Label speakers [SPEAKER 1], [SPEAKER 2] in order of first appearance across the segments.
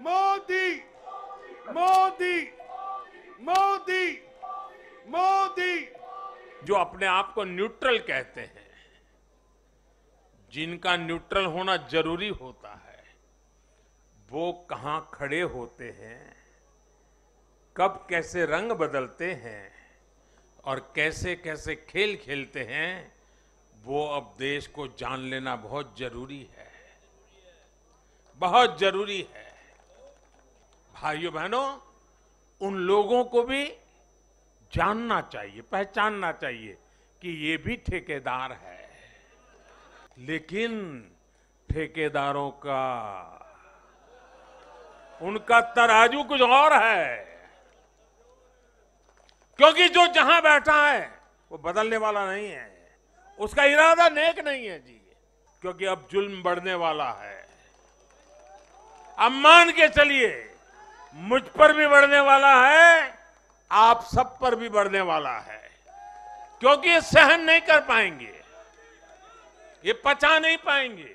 [SPEAKER 1] मोदी मोदी मोदी मोदी। जो अपने आप को न्यूट्रल कहते हैं, जिनका न्यूट्रल होना जरूरी होता है, वो कहां खड़े होते हैं, कब कैसे रंग बदलते हैं और कैसे कैसे खेल खेलते हैं, वो अब देश को जान लेना बहुत जरूरी है, बहुत जरूरी है। भाइयों बहनों, उन लोगों को भी जानना चाहिए, पहचानना चाहिए कि ये भी ठेकेदार है, लेकिन ठेकेदारों का उनका तराजू कुछ और है, क्योंकि जो जहां बैठा है वो बदलने वाला नहीं है, उसका इरादा नेक नहीं है जी। क्योंकि अब जुल्म बढ़ने वाला है, अब मान के चलिए मुझ पर भी बढ़ने वाला है, आप सब पर भी बढ़ने वाला है, क्योंकि ये सहन नहीं कर पाएंगे, ये पचा नहीं पाएंगे।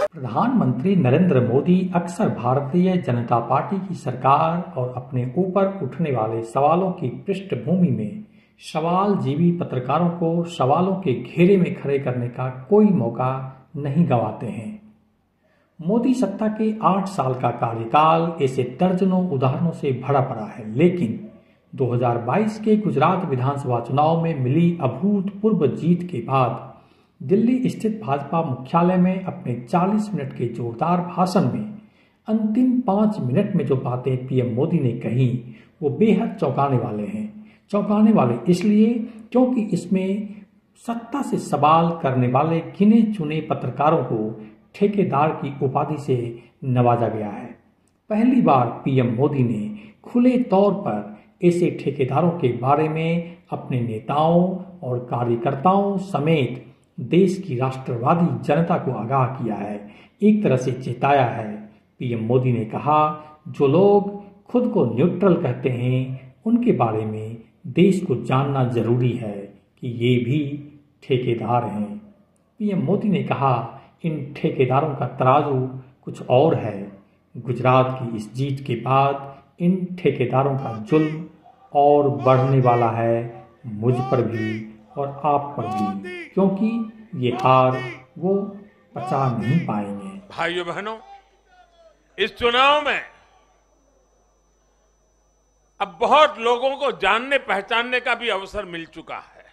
[SPEAKER 2] प्रधानमंत्री नरेंद्र मोदी अक्सर भारतीय जनता पार्टी की सरकार और अपने ऊपर उठने वाले सवालों की पृष्ठभूमि में सवालजीवी पत्रकारों को सवालों के घेरे में खड़े करने का कोई मौका नहीं गंवाते हैं। मोदी सत्ता के 8 साल का कार्यकाल ऐसे दर्जनों उदाहरणों से भरा पड़ा है, लेकिन 2022 के गुजरात विधानसभा चुनाव में मिली अभूतपूर्व जीत के बाद दिल्ली स्थित भाजपा मुख्यालय में अपने 40 मिनट के जोरदार भाषण में अंतिम 5 मिनट में जो बातें पीएम मोदी ने कही वो बेहद चौंकाने वाले हैं। चौंकाने वाले इसलिए क्योंकि इसमें सत्ता से सवाल करने वाले गिने चुने पत्रकारों को ठेकेदार की उपाधि से नवाजा गया है। पहली बार पीएम मोदी ने खुले तौर पर ऐसे ठेकेदारों के बारे में अपने नेताओं और कार्यकर्ताओं समेत देश की राष्ट्रवादी जनता को आगाह किया है, एक तरह से चेताया है। पीएम मोदी ने कहा, जो लोग खुद को न्यूट्रल कहते हैं उनके बारे में देश को जानना जरूरी है कि ये भी ठेकेदार हैं। पीएम मोदी ने कहा, इन ठेकेदारों का तराजू कुछ और है। गुजरात की इस जीत के बाद इन ठेकेदारों का जुल्म और बढ़ने वाला है, मुझ पर भी और आप पर भी, क्योंकि ये हार वो पचा नहीं पाएंगे।
[SPEAKER 1] भाइयों बहनों, इस चुनाव में अब बहुत लोगों को जानने पहचानने का भी अवसर मिल चुका है।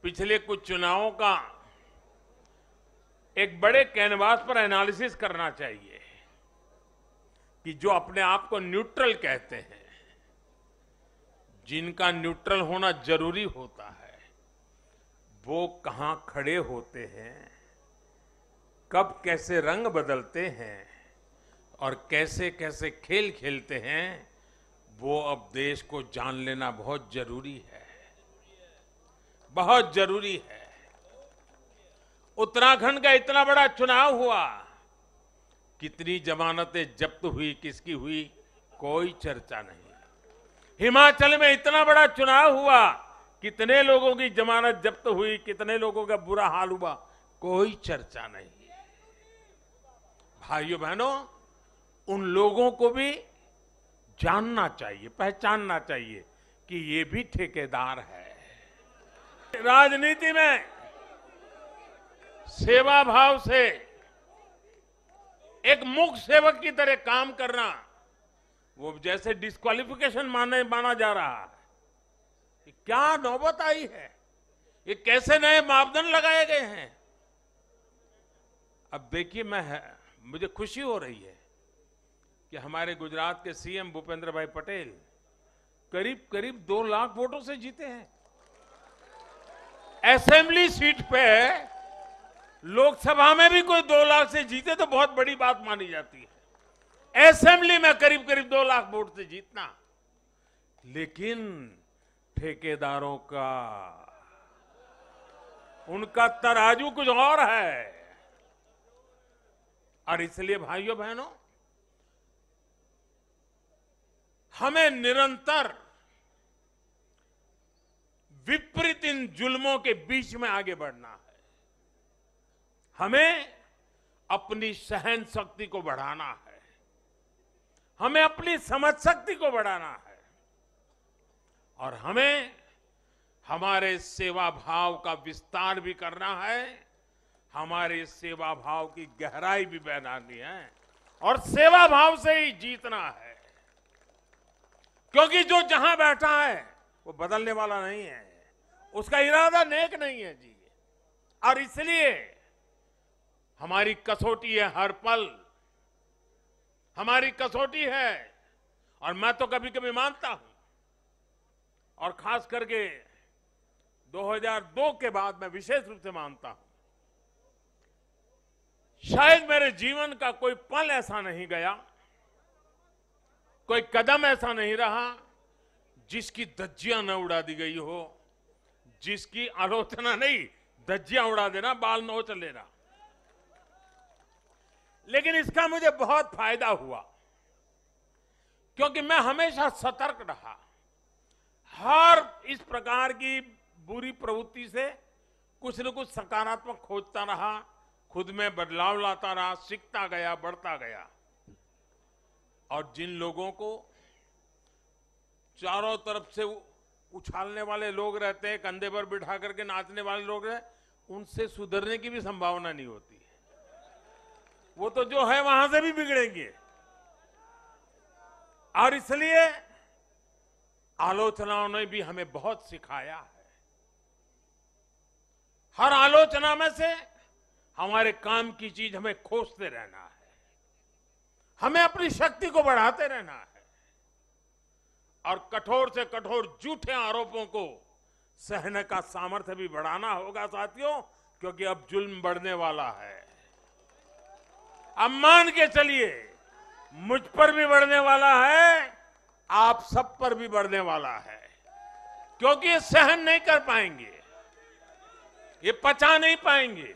[SPEAKER 1] पिछले कुछ चुनावों का एक बड़े कैनवास पर एनालिसिस करना चाहिए कि जो अपने आप को न्यूट्रल कहते हैं, जिनका न्यूट्रल होना जरूरी होता है, वो कहां खड़े होते हैं, कब कैसे रंग बदलते हैं और कैसे कैसे खेल खेलते हैं, वो अब देश को जान लेना बहुत जरूरी है, बहुत जरूरी है। उत्तराखंड का इतना बड़ा चुनाव हुआ, कितनी जमानतें जब्त हुई, किसकी हुई, कोई चर्चा नहीं। हिमाचल में इतना बड़ा चुनाव हुआ, कितने लोगों की जमानत जब्त हुई, कितने लोगों का बुरा हाल हुआ, कोई चर्चा नहीं। भाइयों बहनों, उन लोगों को भी जानना चाहिए, पहचानना चाहिए कि ये भी ठेकेदार है। राजनीति में सेवा भाव से एक मूक सेवक की तरह काम करना, वो जैसे डिस्क्वालिफिकेशन माना जा रहा है। क्या नौबत आई है, ये कैसे नए मापदंड लगाए गए हैं। अब देखिए, मुझे खुशी हो रही है कि हमारे गुजरात के सीएम भूपेंद्र भाई पटेल करीब करीब 2 लाख वोटों से जीते हैं। असेंबली सीट पे लोकसभा में भी कोई 2 लाख से जीते तो बहुत बड़ी बात मानी जाती है। असेंबली में करीब करीब 2 लाख वोट से जीतना, लेकिन ठेकेदारों का उनका तराजू कुछ और है। और इसलिए भाइयों बहनों, हमें निरंतर विपरीत इन जुल्मों के बीच में आगे बढ़ना है। हमें अपनी सहन शक्ति को बढ़ाना है, हमें अपनी समझ शक्ति को बढ़ाना है और हमें हमारे सेवा भाव का विस्तार भी करना है, हमारे सेवा भाव की गहराई भी बढ़ानी है और सेवा भाव से ही जीतना है। क्योंकि जो जहां बैठा है वो बदलने वाला नहीं है, उसका इरादा नेक नहीं है जी। और इसलिए हमारी कसौटी है, हर पल हमारी कसौटी है। और मैं तो कभी कभी मानता हूं, और खास करके 2002 के बाद मैं विशेष रूप से मानता हूं, शायद मेरे जीवन का कोई पल ऐसा नहीं गया, कोई कदम ऐसा नहीं रहा जिसकी धज्जियां न उड़ा दी गई हो, जिसकी आलोचना नहीं, धज्जियां उड़ा देना, बाल नोच लेना। लेकिन इसका मुझे बहुत फायदा हुआ, क्योंकि मैं हमेशा सतर्क रहा। हर इस प्रकार की बुरी प्रवृत्ति से कुछ न कुछ सकारात्मक खोजता रहा, खुद में बदलाव लाता रहा, सीखता गया, बढ़ता गया। और जिन लोगों को चारों तरफ से उछालने वाले लोग रहते हैं, कंधे पर बिठा करके नाचने वाले लोग रहते, उनसे सुधरने की भी संभावना नहीं होती। वो तो जो है वहां से भी बिगड़ेंगे। और इसलिए आलोचनाओं ने भी हमें बहुत सिखाया है। हर आलोचना में से हमारे काम की चीज हमें खोजते रहना है, हमें अपनी शक्ति को बढ़ाते रहना है और कठोर से कठोर झूठे आरोपों को सहने का सामर्थ्य भी बढ़ाना होगा साथियों, क्योंकि अब जुल्म बढ़ने वाला है। अब मान के चलिए, मुझ पर भी बढ़ने वाला है, आप सब पर भी बढ़ने वाला है, क्योंकि ये सहन नहीं कर पाएंगे, ये पचा नहीं पाएंगे।